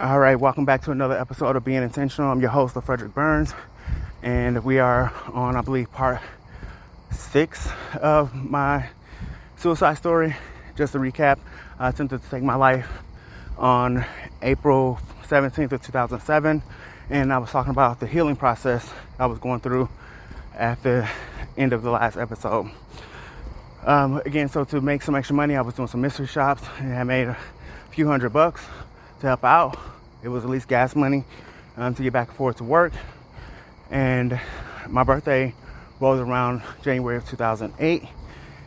All right, welcome back to another episode of Being Intentional. I'm your host, Frederick Burns, and we are on, I believe, part 6 of my suicide story. Just to recap, I attempted to take my life on April 17th of 2007, and I was talking about the healing process I was going through at the end of the last episode. Again, so to make some extra money, I was doing some mystery shops, and I made a few $100 to help out. It was at least gas money to get back and forth to work. And my birthday rolls around January of 2008.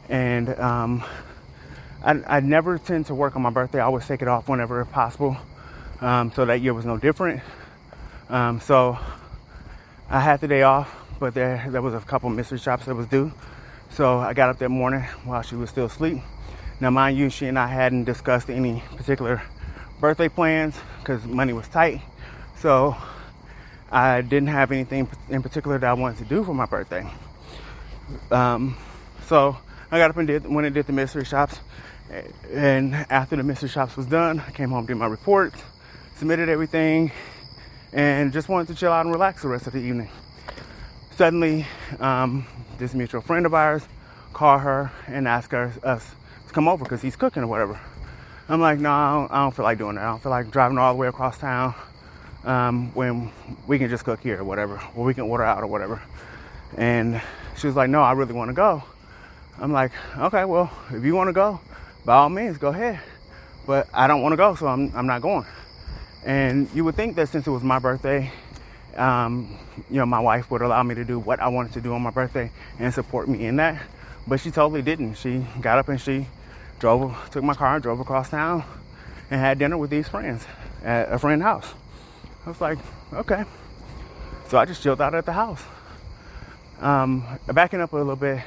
And I never tend to work on my birthday. I always take it off whenever possible. So that year was no different. So I had the day off, but there was a couple mystery shops that was due. So I got up that morning while she was still asleep. Now, mind you, she and I hadn't discussed any particular birthday plans because money was tight. So I didn't have anything in particular that I wanted to do for my birthday. So I got up and went and did the mystery shops. And after the mystery shops was done, I came home, did my report, submitted everything, and just wanted to chill out and relax the rest of the evening. Suddenly, this mutual friend of ours called her and asked us to come over because he's cooking or whatever. I'm like, no, I don't feel like doing that. I don't feel like driving all the way across town when we can just cook here or whatever, or we can order out or whatever. And she was like, no, I really want to go. I'm like, okay, well, if you want to go, by all means, go ahead. But I don't want to go, so I'm not going. And you would think that since it was my birthday, my wife would allow me to do what I wanted to do on my birthday and support me in that. But she totally didn't. She got up and she took my car and drove across town and had dinner with these friends at a friend's house. I was like, okay. So I just chilled out at the house. Backing up a little bit,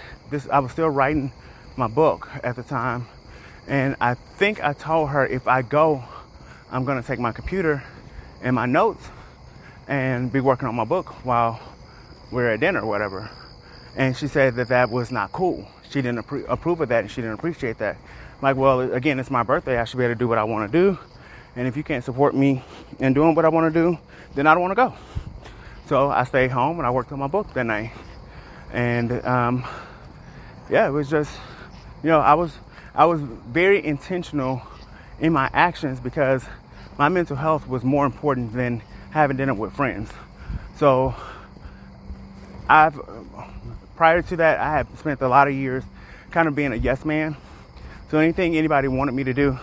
I was still writing my book at the time. And I think I told her if I go, I'm going to take my computer and my notes and be working on my book while we're at dinner or whatever. And she said that was not cool. She didn't approve of that, and she didn't appreciate that. Like, well, again, it's my birthday. I should be able to do what I want to do. And if you can't support me in doing what I want to do, then I don't want to go. So I stayed home and I worked on my book that night. And it was just, I was very intentional in my actions because my mental health was more important than having dinner with friends. So prior to that, I had spent a lot of years kind of being a yes man. So anything anybody wanted me to do,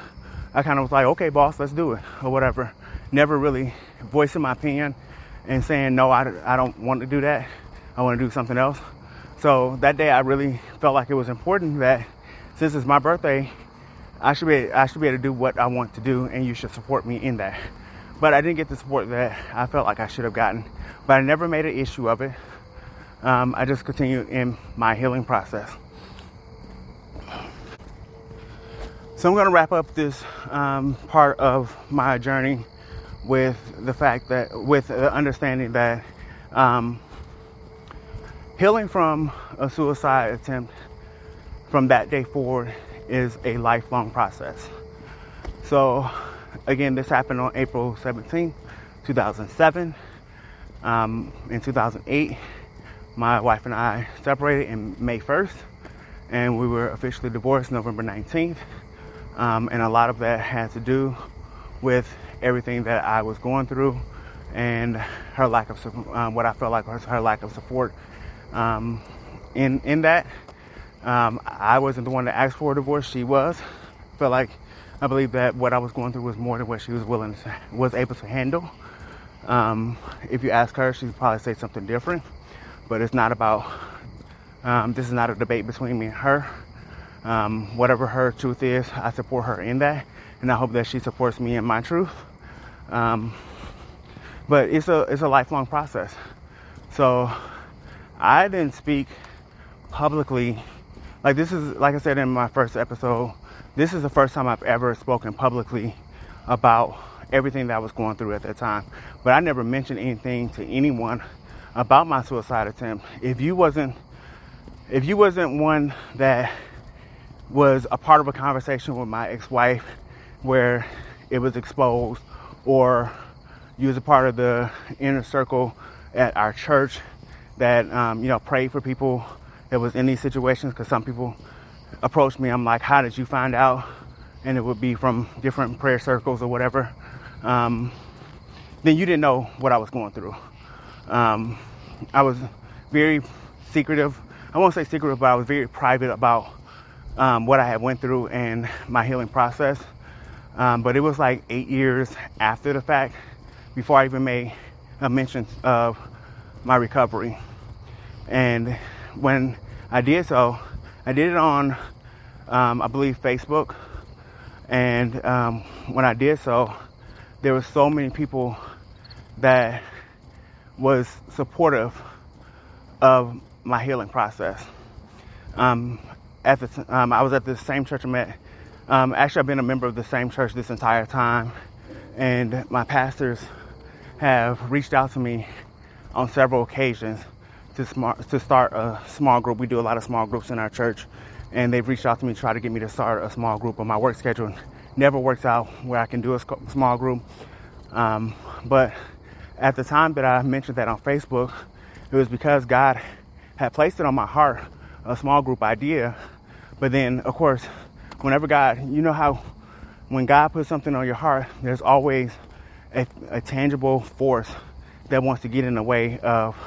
I kind of was like, okay, boss, let's do it, or whatever. Never really voicing my opinion and saying, no, I don't want to do that. I want to do something else. So that day, I really felt like it was important that since it's my birthday, I should be able to do what I want to do, and you should support me in that. But I didn't get the support that I felt like I should have gotten. But I never made an issue of it. I just continued in my healing process. So I'm going to wrap up this part of my journey with the understanding that healing from a suicide attempt from that day forward is a lifelong process. So again, this happened on April 17th, 2007. In 2008, my wife and I separated in May 1st, and we were officially divorced November 19th. And a lot of that had to do with everything that I was going through and her lack of what I felt like was her lack of support in that. I wasn't the one that asked for a divorce. She was. I believe that what I was going through was more than what she was able to handle. If you ask her, she'd probably say something different. But it's not about. This is not a debate between me and her. Whatever her truth is, I support her in that, and I hope that she supports me in my truth. But it's a lifelong process. So I didn't speak publicly. Like I said in my first episode, this is the first time I've ever spoken publicly about everything that I was going through at that time. But I never mentioned anything to anyone about my suicide attempt. If you wasn't one that was a part of a conversation with my ex-wife where it was exposed, or you was a part of the inner circle at our church that, prayed for people that was in these situations. Because some people approached me, I'm like, how did you find out? And it would be from different prayer circles or whatever. Then you didn't know what I was going through. I was very secretive. I won't say secretive, but I was very private about what I had went through and my healing process. But it was like 8 years after the fact before I even made a mention of my recovery. And when I did so, I did it on, I believe, Facebook. And when I did so, there were so many people that was supportive of my healing process. I was at the same church I'm at. Actually, I've been a member of the same church this entire time, and my pastors have reached out to me on several occasions to start a small group. We do a lot of small groups in our church, and they've reached out to me to try to get me to start a small group. But my work schedule never works out where I can do a small group. But at the time that I mentioned that on Facebook, it was because God had placed it on my heart, a small group idea. But then, of course, whenever God, you know how when God puts something on your heart, there's always a tangible force that wants to get in the way of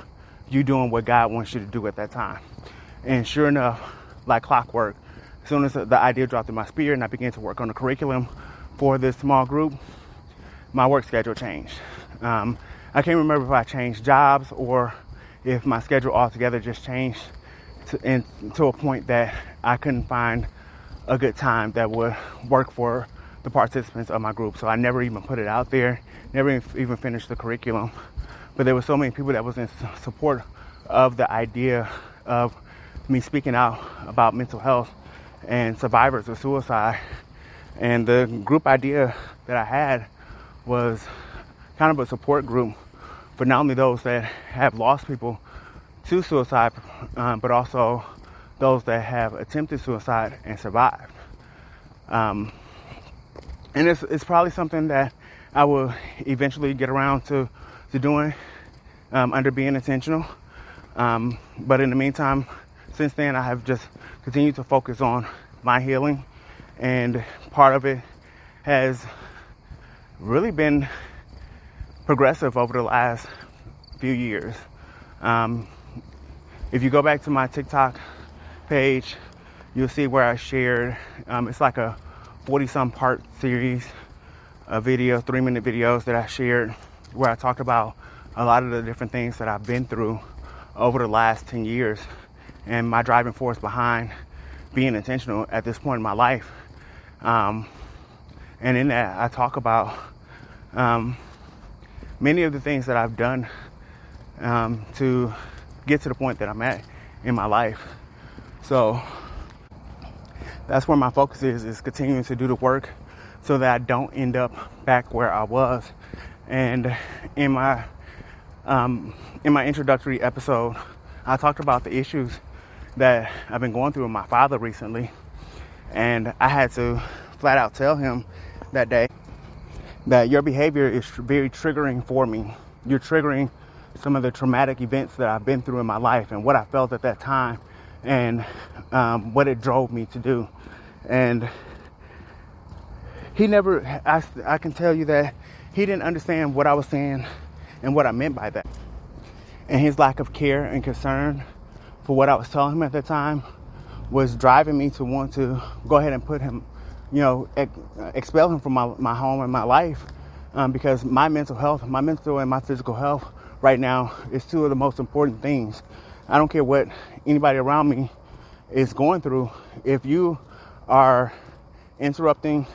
you doing what God wants you to do at that time. And sure enough, like clockwork, as soon as the idea dropped in my spirit and I began to work on the curriculum for this small group, my work schedule changed. I can't remember if I changed jobs or if my schedule altogether just changed to a point that I couldn't find a good time that would work for the participants of my group. So I never even put it out there, never even finished the curriculum. But there were so many people that was in support of the idea of me speaking out about mental health and survivors of suicide. And the group idea that I had was kind of a support group for not only those that have lost people to suicide, but also those that have attempted suicide and survived. And it's probably something that I will eventually get around to doing under Being Intentional. But in the meantime, since then, I have just continued to focus on my healing. And part of it has really been progressive over the last few years. If you go back to my TikTok page, you'll see where I shared, it's like a 40-some part series of video, 3-minute videos that I shared where I talked about a lot of the different things that I've been through over the last 10 years and my driving force behind being intentional at this point in my life. And in that, I talk about many of the things that I've done to get to the point that I'm at in my life. So that's where my focus is continuing to do the work so that I don't end up back where I was. And in my introductory episode, I talked about the issues that I've been going through with my father recently. And I had to flat out tell him that day that your behavior is very triggering for me. You're triggering some of the traumatic events that I've been through in my life and what I felt at that time and what it drove me to do. And he never, I can tell you that he didn't understand what I was saying and what I meant by that. And his lack of care and concern for what I was telling him at that time was driving me to want to go ahead and put him, expel him from my home and my life, because my mental health, my mental and my physical health right now is two of the most important things. I don't care what anybody around me is going through. If you are interrupting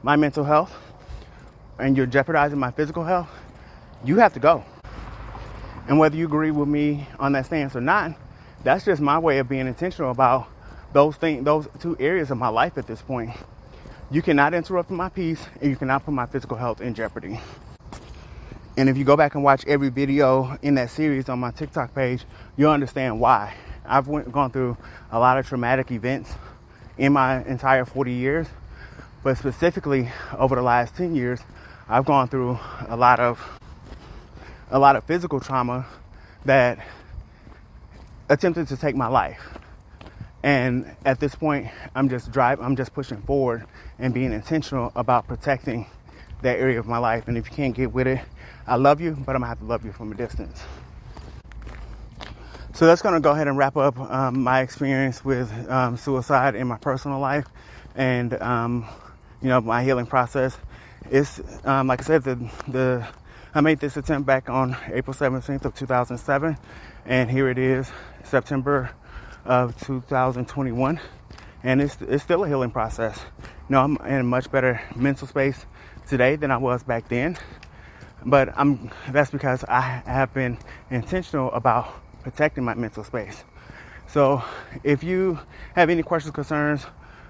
my mental health and you're jeopardizing my physical health, you have to go. And whether you agree with me on that stance or not, that's just my way of being intentional about those two areas of my life at this point. You cannot interrupt my peace, and you cannot put my physical health in jeopardy. And if you go back and watch every video in that series on my TikTok page, you'll understand why. I've gone through a lot of traumatic events in my entire 40 years, but specifically over the last 10 years, I've gone through a lot of physical trauma that attempted to take my life. And at this point, I'm just pushing forward and being intentional about protecting that area of my life. And if you can't get with it, I love you, but I'm gonna have to love you from a distance. So that's gonna go ahead and wrap up my experience with suicide in my personal life, and my healing process. It's like I said, I made this attempt back on April 17th of 2007, and here it is, September of 2021, and it's still a healing process. I'm in a much better mental space today than I was back then, but that's because I have been intentional about protecting my mental space. So if you have any questions, concerns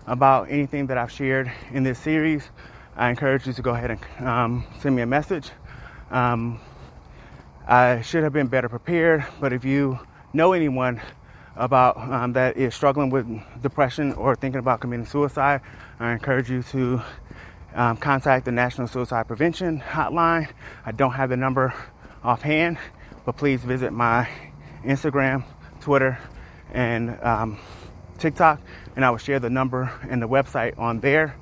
about anything that I've shared in this series, I encourage you to go ahead and send me a message. I should have been better prepared, but if you know anyone about that is struggling with depression or thinking about committing suicide, I encourage you to contact the National Suicide Prevention Hotline. I don't have the number offhand, but please visit my Instagram, Twitter, and TikTok, and I will share the number and the website on there.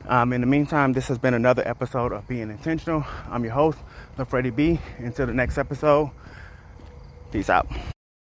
In the meantime, this has been another episode of Being Intentional. I'm your host, LaFreddie B. Until the next episode, peace out.